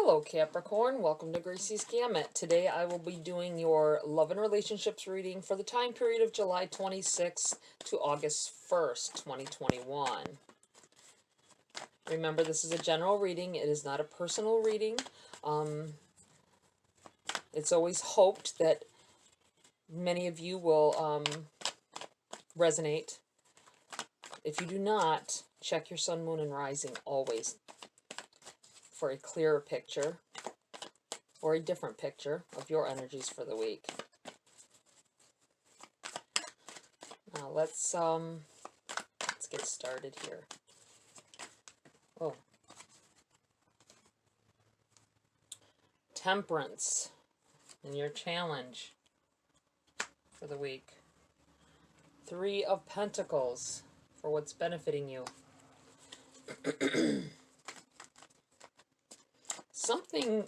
Hello Capricorn, welcome to GRAYCI'S Gamut. Today I will be doing your love and relationships reading for the time period of July 26th to August 1st, 2021. Remember, this is a general reading. It is not a personal reading. It's always hoped that many of you will resonate. If you do not, check your sun, moon, and rising always for a clearer picture or a different picture of your energies for the week. Now let's get started here. Oh. Temperance in your challenge for the week. 3 of Pentacles for what's benefiting you. Something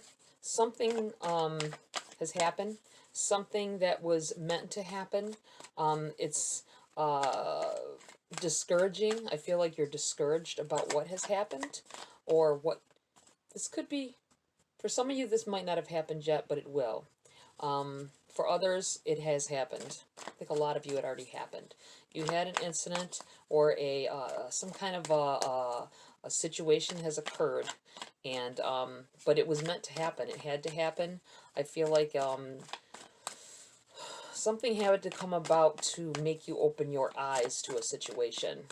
has happened. Something that was meant to happen. It's discouraging. I feel like you're discouraged about what has happened, or what this could be. For some of you, this might not have happened yet, but it will. For others, it has happened. I think a lot of you it already happened. You had an incident or a some kind of a situation has occurred, and but it was meant to happen. It had to happen. I feel like something had to come about to make you open your eyes to a situation.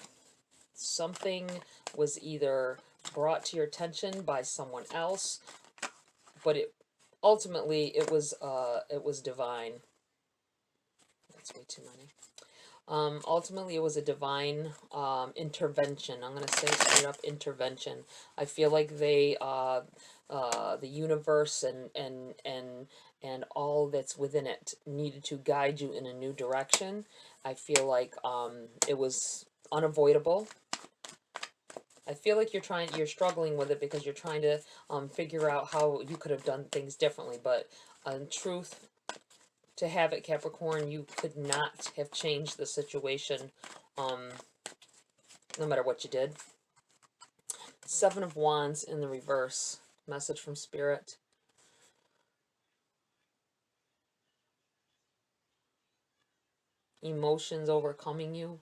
Something was either brought to your attention by someone else, but ultimately it was divine. That's way too many. Ultimately, it was a divine intervention. I'm going to say straight up intervention. I feel like the universe and all that's within it needed to guide you in a new direction. I feel like it was unavoidable. I feel like you're struggling with it because you're trying to figure out how you could have done things differently. But in truth, to have it, Capricorn, you could not have changed the situation, no matter what you did. 7 of Wands in the reverse. Message from Spirit. Emotions overcoming you.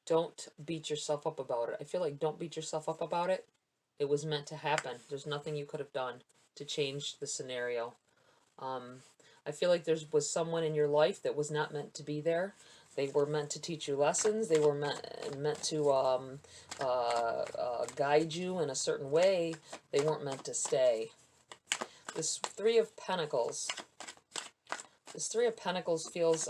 Don't beat yourself up about it. I feel like don't beat yourself up about it. It was meant to happen. There's nothing you could have done to change the scenario. I feel like there was someone in your life that was not meant to be there. They were meant to teach you lessons. They were meant to guide you in a certain way. They weren't meant to stay. This 3 of Pentacles. This 3 of Pentacles feels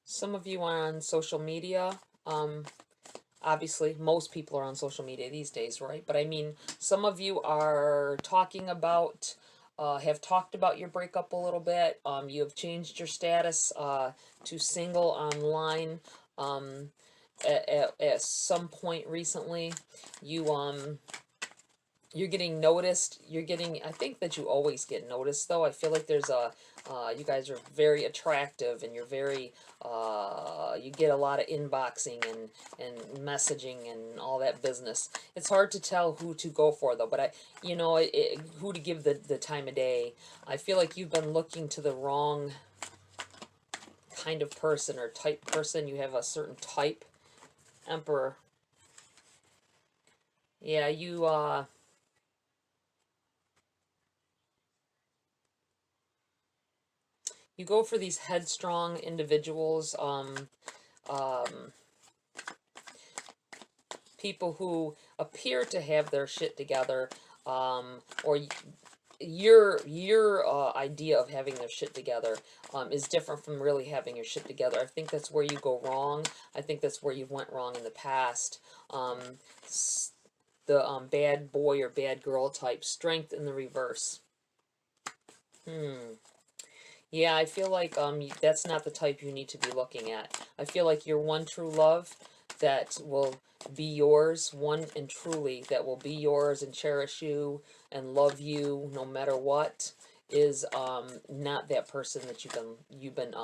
some of you are on social media. Obviously, most people are on social media these days, right? But I mean, some of you are talking about, have talked about your breakup a little bit. You have changed your status to single online at some point recently. You're getting noticed. I think that you always get noticed, though. I feel like there's you guys are very attractive, and you're very, you get a lot of inboxing and messaging and all that business. It's hard to tell who to go for, though, but who to give the time of day. I feel like you've been looking to the wrong kind of person or type person. You have a certain type. Emperor. Yeah, you go for these headstrong individuals, people who appear to have their shit together, or your idea of having their shit together is different from really having your shit together. I think that's where you go wrong. I think that's where you went wrong in the past. The bad boy or bad girl type. Strength in the reverse. Yeah, I feel like that's not the type you need to be looking at. I feel like your one true love that will be yours, one and truly that will be yours and cherish you and love you no matter what, is not that person that you've been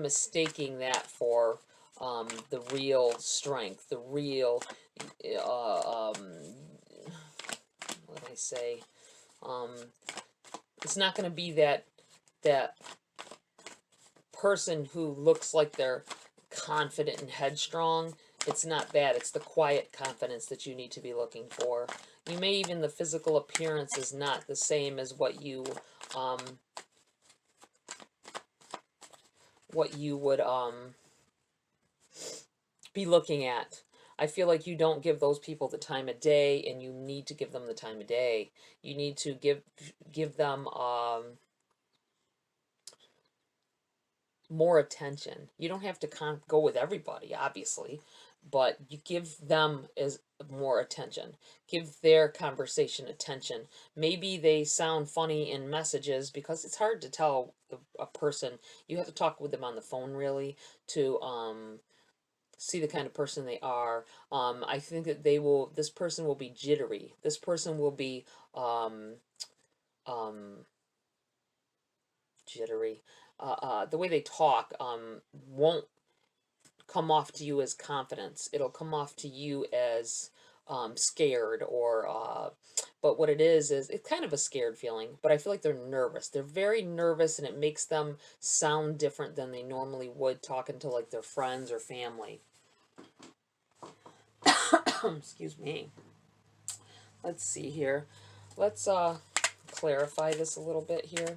mistaking that for the real strength, the real what do I say? It's not going to be that person who looks like they're confident and headstrong. It's not that. It's the quiet confidence that you need to be looking for. You may even, the physical appearance is not the same as what you would be looking at. I feel like you don't give those people the time of day, and you need to give them the time of day. You need to give them more attention. You don't have to go with everybody, obviously, but you give them as more attention. Give their conversation attention. Maybe they sound funny in messages, because it's hard to tell a person. You have to talk with them on the phone, really, to see the kind of person they are. I think that this person will be jittery. This person will be jittery. The way they talk won't come off to you as confidence. It'll come off to you as scared, or but what it is it's kind of a scared feeling, but I feel like they're nervous. They're very nervous, and it makes them sound different than they normally would talking to like their friends or family. Excuse me. Let's see here. Let's clarify this a little bit here.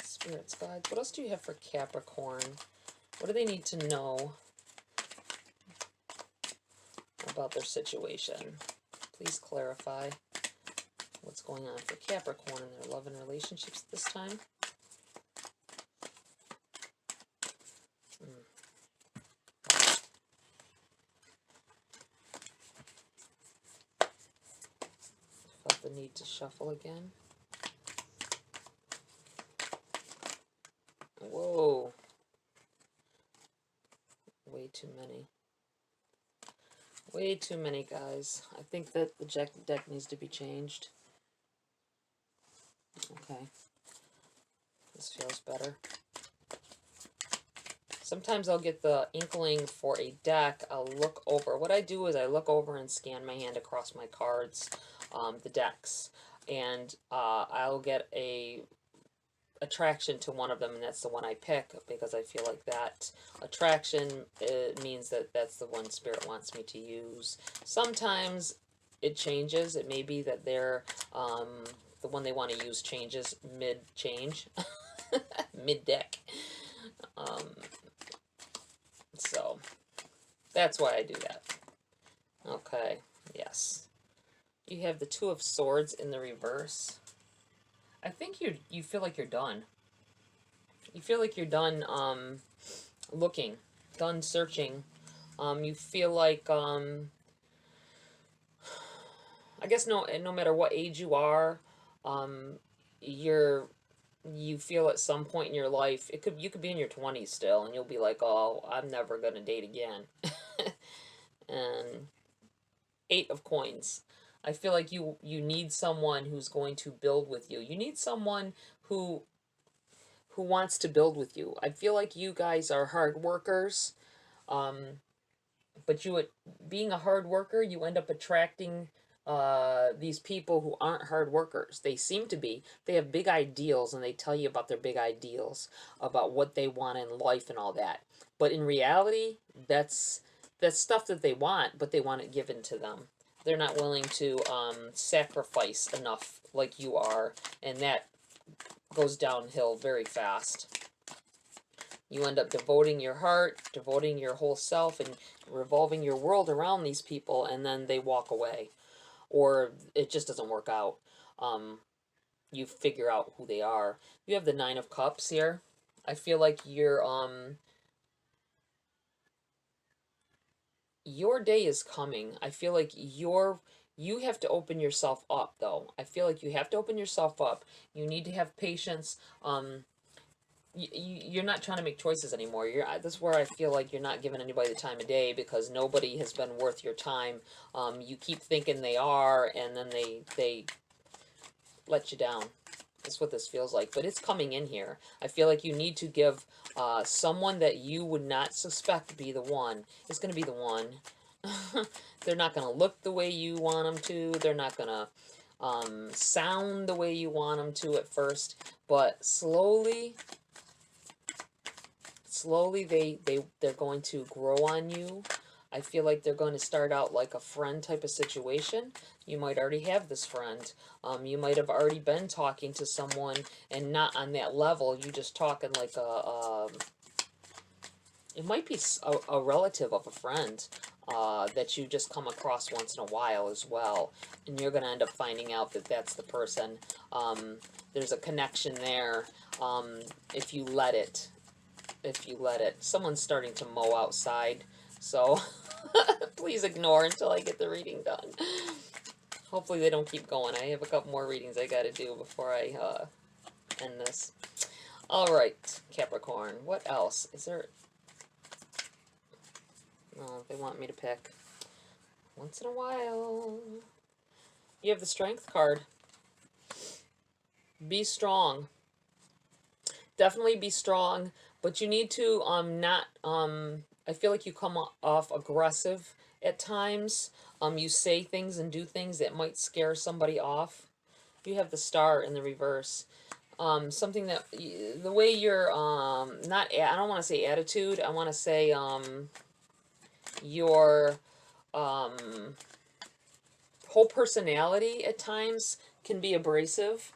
Spirits, guides. What else do you have for Capricorn? What do they need to know about their situation? Please clarify what's going on for Capricorn in their love and relationships at this time. Felt the need to shuffle again. Whoa. Way too many. Way too many, guys. I think that the deck needs to be changed. Okay. This feels better. Sometimes I'll get the inkling for a deck. I'll look over. What I do is I look over and scan my hand across my cards, the decks. And I'll get a attraction to one of them, and that's the one I pick, because I feel like that attraction means that that's the one Spirit wants me to use. Sometimes it changes. It may be that they're the one they want to use changes mid-change, mid-deck. So that's why I do that. Okay, yes. You have the Two of Swords in the reverse. I think you feel like you're done. You feel like you're done looking, done searching. You feel like I guess no matter what age you are, you feel at some point in your life, you could be in your 20s still, and you'll be like, oh, I'm never gonna date again. And 8 of Coins. I feel like you need someone who's going to build with you. You need someone who wants to build with you. I feel like you guys are hard workers, but being a hard worker, you end up attracting these people who aren't hard workers. They seem to be. They have big ideals, and they tell you about their big ideals, about what they want in life and all that. But in reality, that's stuff that they want, but they want it given to them. They're not willing to sacrifice enough like you are, and that goes downhill very fast. You end up devoting your heart, devoting your whole self, and revolving your world around these people, and then they walk away. Or it just doesn't work out. You figure out who they are. You have the 9 of Cups here. I feel like your day is coming. I feel like you have to open yourself up, though. I feel like you have to open yourself up. You need to have patience. you're not trying to make choices anymore. This is where I feel like you're not giving anybody the time of day, because nobody has been worth your time. You keep thinking they are, and then they let you down. That's what this feels like. But it's coming in here. I feel like you need to give someone that you would not suspect to be the one. It's going to be the one. They're not going to look the way you want them to. They're not going to sound the way you want them to at first. But slowly they're going to grow on you. I feel like they're going to start out like a friend type of situation. You might already have this friend. You might have already been talking to someone and not on that level. You just talking like it might be a relative of a friend that you just come across once in a while as well. And you're going to end up finding out that that's the person. There's a connection there if you let it. Someone's starting to mow outside, so please ignore until I get the reading done. Hopefully they don't keep going. I have a couple more readings I gotta do before I end this. Alright, Capricorn, what else? Is there... Oh, they want me to pick. Once in a while. You have the Strength card. Be strong. Definitely be strong. But you need to not, I feel like you come off aggressive at times. You say things and do things that might scare somebody off. You have the Star in the reverse. Something that, the way you're, not, I don't want to say attitude, I want to say, your, whole personality at times can be abrasive.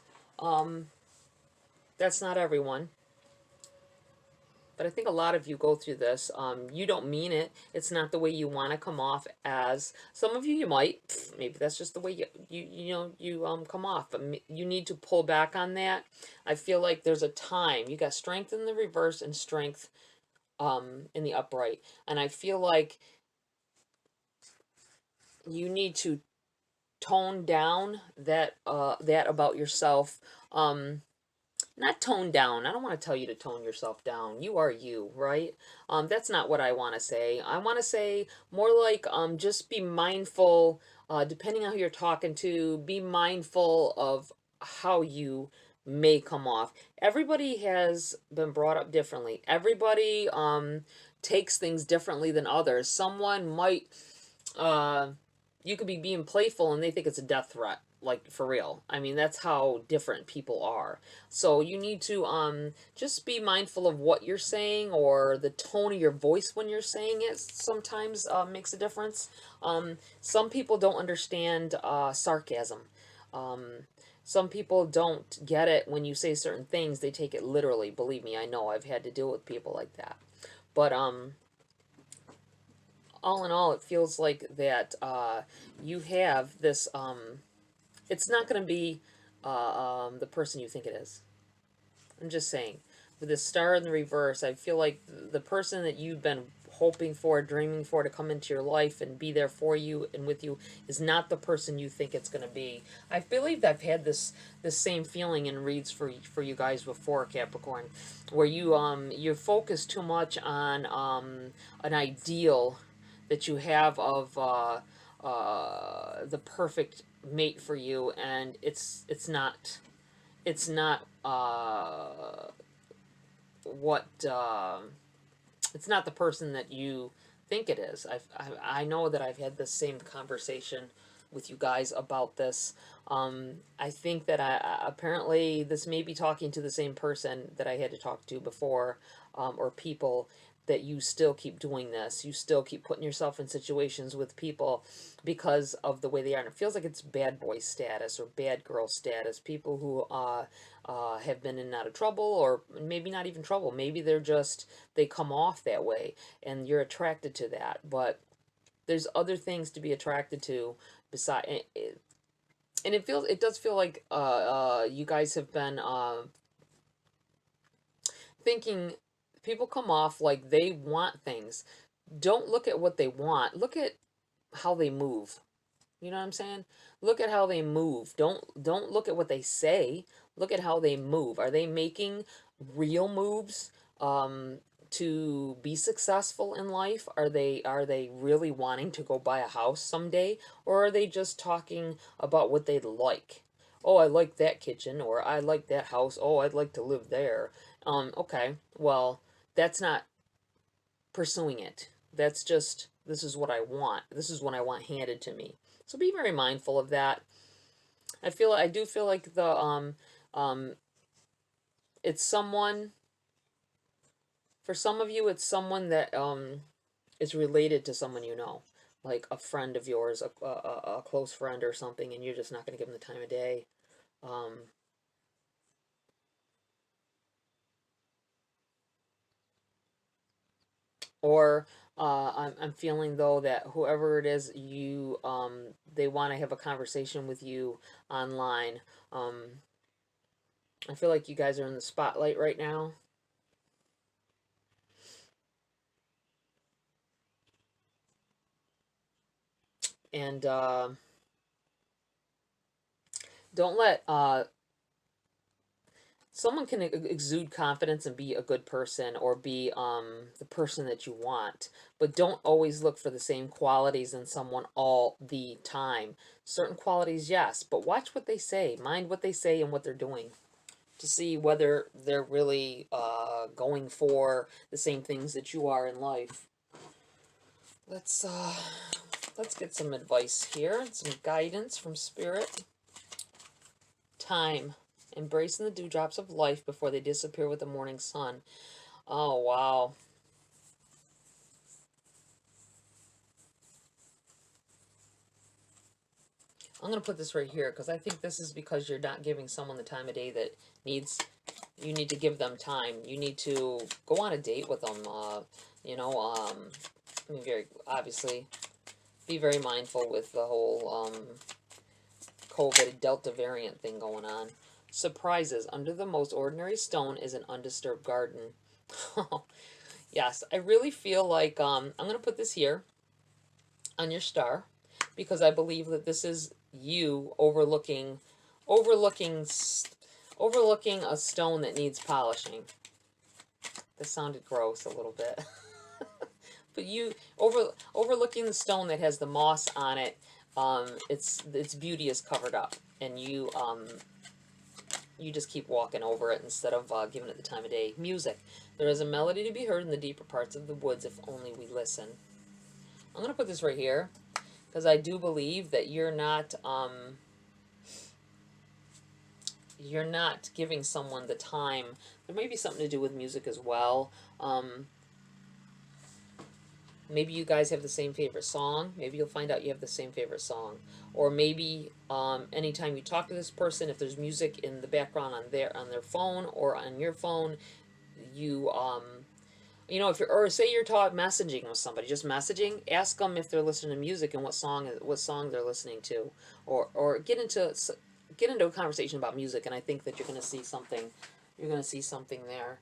That's not everyone. But I think a lot of you go through this. You don't mean it. It's not the way you want to come off as. Some of you, you might. Maybe that's just the way you come off. But you need to pull back on that. I feel like there's a time. You got Strength in the reverse and Strength in the upright. And I feel like you need to tone down that about yourself. Not tone down. I don't want to tell you to tone yourself down. You are you, right? That's not what I want to say. I want to say more like just be mindful, depending on who you're talking to, be mindful of how you may come off. Everybody has been brought up differently. Everybody takes things differently than others. Someone might, you could be being playful and they think it's a death threat. Like, for real. I mean, that's how different people are. So you need to just be mindful of what you're saying, or the tone of your voice when you're saying it sometimes makes a difference. Some people don't understand sarcasm. Some people don't get it when you say certain things. They take it literally. Believe me, I know. I've had to deal with people like that. But all in all, it feels like that you have this... it's not going to be the person you think it is. I'm just saying. With this Star in the reverse, I feel like the person that you've been hoping for, dreaming for to come into your life and be there for you and with you is not the person you think it's going to be. I believe I've had this same feeling in reads for you guys before, Capricorn, where you focus too much on an ideal that you have of the perfect mate for you, and it's not what it's not the person that you think it is. I know that I've had the same conversation with you guys about this. I think that apparently this may be talking to the same person that I had to talk to before, or people, that you still keep doing this. You still keep putting yourself in situations with people because of the way they are. And it feels like it's bad boy status or bad girl status. People who have been in and out of trouble, or maybe not even trouble. Maybe they come off that way and you're attracted to that. But there's other things to be attracted to besides. And it does feel like you guys have been thinking... People come off like they want things. Don't look at what they want. Look at how they move. You know what I'm saying? Look at how they move. Don't look at what they say. Look at how they move. Are they making real moves to be successful in life? Are they really wanting to go buy a house someday, or are they just talking about what they'd like? Oh, I like that kitchen, or I like that house. Oh, I'd like to live there. Okay, well, that's not pursuing it. That's just, this is what I want. This is what I want handed to me. So be very mindful of that. I do feel like the um it's someone, for some of you it's someone that is related to someone you know, like a friend of yours, a close friend or something, and you're just not going to give them the time of day. Um, or I'm feeling though that whoever it is, they want to have a conversation with you online. Um, I feel like you guys are in the spotlight right now, and don't let someone can exude confidence and be a good person, or be the person that you want, but don't always look for the same qualities in someone all the time. Certain qualities, yes, but watch what they say, mind what they say and what they're doing, to see whether they're really going for the same things that you are in life. Let's get some advice here, some guidance from spirit. Time. Embracing the dewdrops of life before they disappear with the morning sun. Oh, wow. I'm going to put this right here because I think this is because you're not giving someone the time of day that needs, you need to give them time. You need to go on a date with them. You know, I mean, very obviously, be very mindful with the whole COVID Delta variant thing going on. Surprises. Under the most ordinary stone is an undisturbed garden. Yes, I really feel like I'm going to put this here on your star because I believe that this is you overlooking overlooking a stone that needs polishing. This sounded gross a little bit. But you overlooking the stone that has the moss on it, its beauty is covered up, and you just keep walking over it instead of giving it the time of day. Music. There is a melody to be heard in the deeper parts of the woods if only we listen. I'm going to put this right here because I do believe that you're not giving someone the time. There may be something to do with music as well. Maybe you guys have the same favorite song. Maybe you'll find out you have the same favorite song. Or maybe anytime you talk to this person, if there's music in the background on their phone or on your phone, you if you're, or say you're messaging with somebody, just messaging, ask them if they're listening to music and what song they're listening to, or get into a conversation about music, and I think that you're going to see something. You're going to see something there.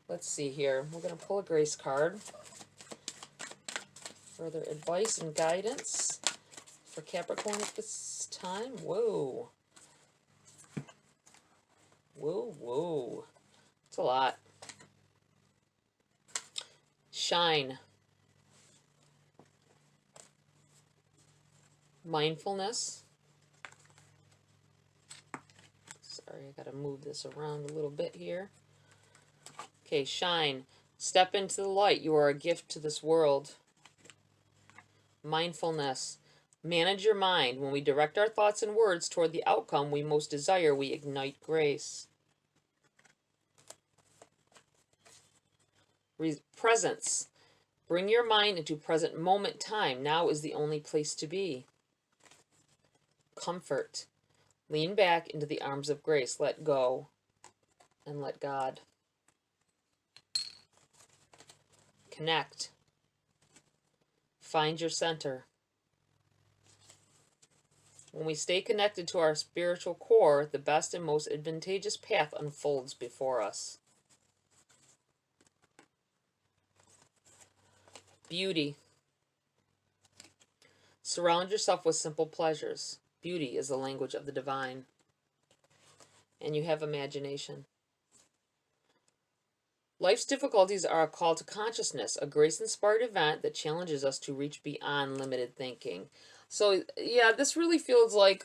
Let's see here. We're going to pull a grace card. Further advice and guidance for Capricorn at this time. Whoa. Whoa, whoa. It's a lot. Shine. Mindfulness. Sorry, I gotta move this around a little bit here. Okay, shine. Step into the light. You are a gift to this world. Mindfulness. Manage your mind. When we direct our thoughts and words toward the outcome we most desire, we ignite grace. Presence. Bring your mind into present moment time. Now is the only place to be. Comfort. Lean back into the arms of grace. Let go and let God. Connect. Find your center. When we stay connected to our spiritual core, the best and most advantageous path unfolds before us. Beauty. Surround yourself with simple pleasures. Beauty is the language of the divine. And you have imagination. Life's difficulties are a call to consciousness, a grace-inspired event that challenges us to reach beyond limited thinking. So yeah, this really feels like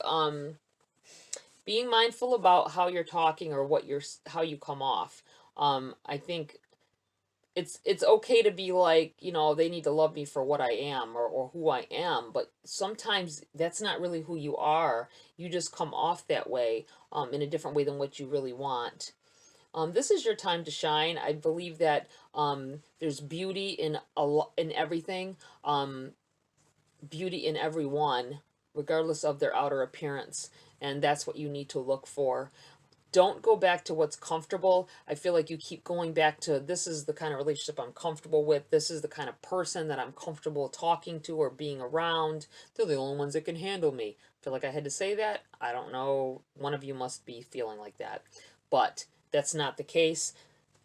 being mindful about how you're talking or how you come off. I think it's okay to be like, they need to love me for what I am, or who I am, but sometimes that's not really who you are. You just come off that way, in a different way than what you really want. This is your time to shine. I believe that there's beauty in everything, beauty in everyone, regardless of their outer appearance, and that's what you need to look for. Don't go back to what's comfortable. I feel like you keep going back to, this is the kind of relationship I'm comfortable with. This is the kind of person that I'm comfortable talking to or being around. They're the only ones that can handle me. I feel like I had to say that. I don't know. One of you must be feeling like that. But that's not the case.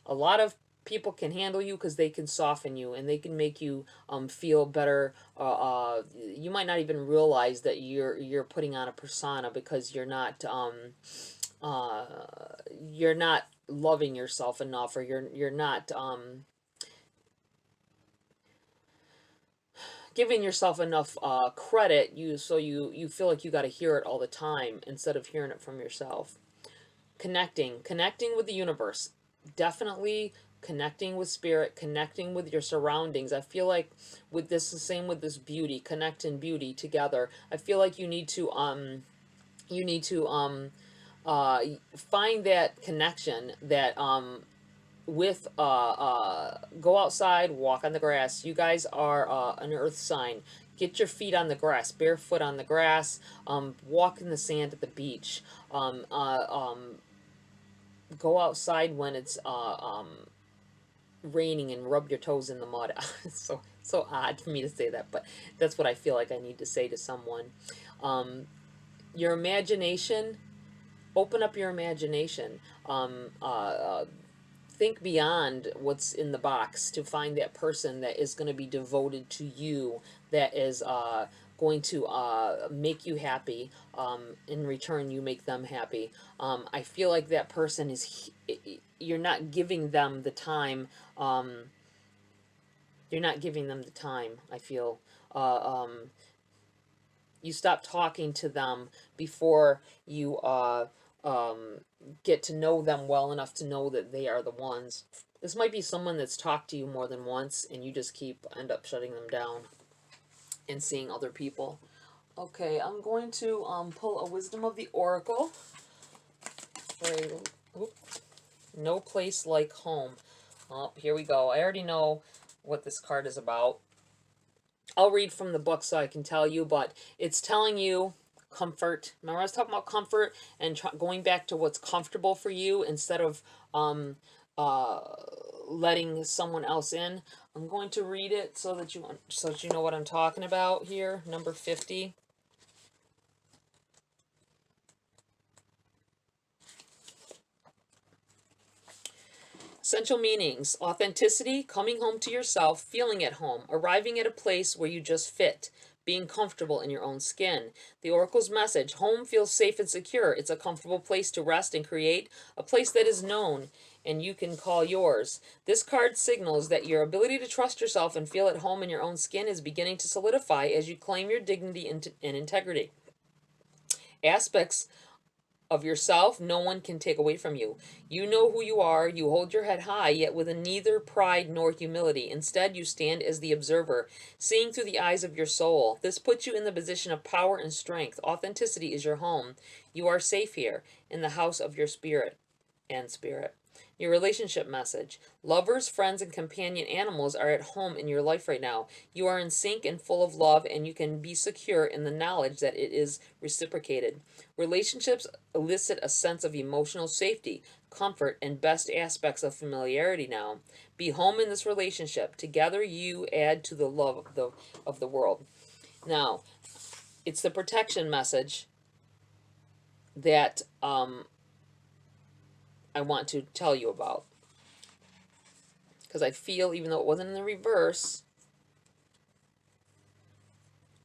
A lot of people can handle you because they can soften you and they can make you feel better. You might not even realize that you're putting on a persona because uh, you're not loving yourself enough, or you're not giving yourself enough credit. You feel like you got to hear it all the time instead of hearing it from yourself. Connecting with the universe, definitely connecting with spirit, connecting with your surroundings. I feel like with this, the same with this beauty, connect and beauty together. I feel like you need to find that connection that with go outside, walk on the grass. You guys are an earth sign. Get your feet on the grass, barefoot on the grass. Walk in the sand at the beach. Go outside when it's raining and rub your toes in the mud. So odd for me to say that, but that's what I feel like I need to say to someone. Your imagination, open up your imagination. Think beyond what's in the box to find that person that is going to be devoted to you, that is going to make you happy. In return, you make them happy. I feel like that person you're not giving them the time. You're not giving them the time, I feel. You stop talking to them before you get to know them well enough to know that they are the ones. This might be someone that's talked to you more than once and you just end up shutting them down and seeing other people. Okay, I'm going to pull a Wisdom of the Oracle for No Place Like Home. Oh, here we go. I already know what this card is about. I'll read from the book so I can tell you, but it's telling you comfort. Remember I was talking about comfort and going back to what's comfortable for you instead of uh, letting someone else in. I'm going to read it so that you know what I'm talking about here. Number 50. Essential meanings: authenticity, coming home to yourself, feeling at home, arriving at a place where you just fit, being comfortable in your own skin. The Oracle's message: home feels safe and secure. It's a comfortable place to rest and create, a place that is known and you can call yours. This card signals that your ability to trust yourself and feel at home in your own skin is beginning to solidify as you claim your dignity and integrity. Aspects of yourself no one can take away from you. You know who you are. You hold your head high, yet with neither pride nor humility. Instead, you stand as the observer, seeing through the eyes of your soul. This puts you in the position of power and strength. Authenticity is your home. You are safe here, in the house of your spirit and spirit. Your relationship message: lovers, friends, and companion animals are at home in your life right now. You are in sync and full of love, and you can be secure in the knowledge that it is reciprocated. Relationships elicit a sense of emotional safety, comfort, and best aspects of familiarity now. Be home in this relationship. Together you add to the love of the world. Now, it's the protection message that I want to tell you about. Because I feel, even though it wasn't in the reverse,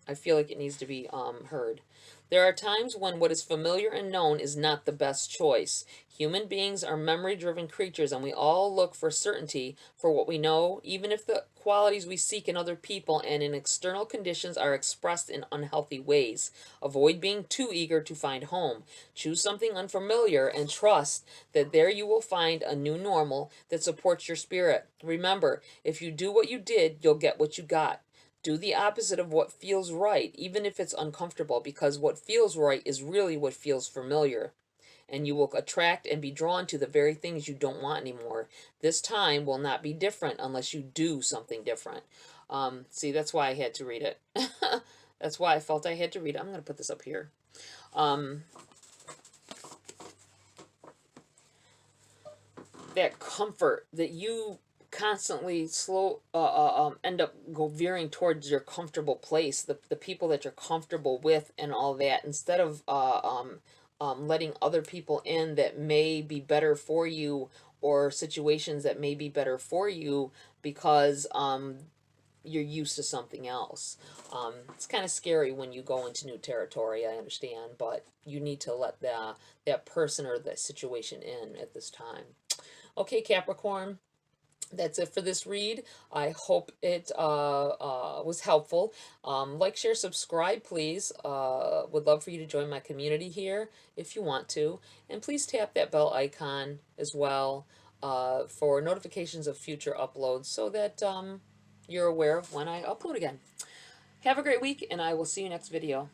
I feel like it needs to be heard. There are times when what is familiar and known is not the best choice. Human beings are memory-driven creatures, and we all look for certainty for what we know, even if the qualities we seek in other people and in external conditions are expressed in unhealthy ways. Avoid being too eager to find home. Choose something unfamiliar and trust that there you will find a new normal that supports your spirit. Remember, if you do what you did, you'll get what you got. Do the opposite of what feels right, even if it's uncomfortable, because what feels right is really what feels familiar. And you will attract and be drawn to the very things you don't want anymore. This time will not be different unless you do something different. See, that's why I had to read it. That's why I felt I had to read it. I'm going to put this up here. That comfort that you constantly end up veering towards your comfortable place, the people that you're comfortable with and all that, instead of letting other people in that may be better for you, or situations that may be better for you because you're used to something else. It's kind of scary when you go into new territory, I understand, but you need to let that person or that situation in at this time. Okay, Capricorn, that's it for this read. I hope it was helpful. Like, share, subscribe, please. Would love for you to join my community here if you want to. And please tap that bell icon as well for notifications of future uploads so that you're aware of when I upload again. Have a great week, and I will see you next video.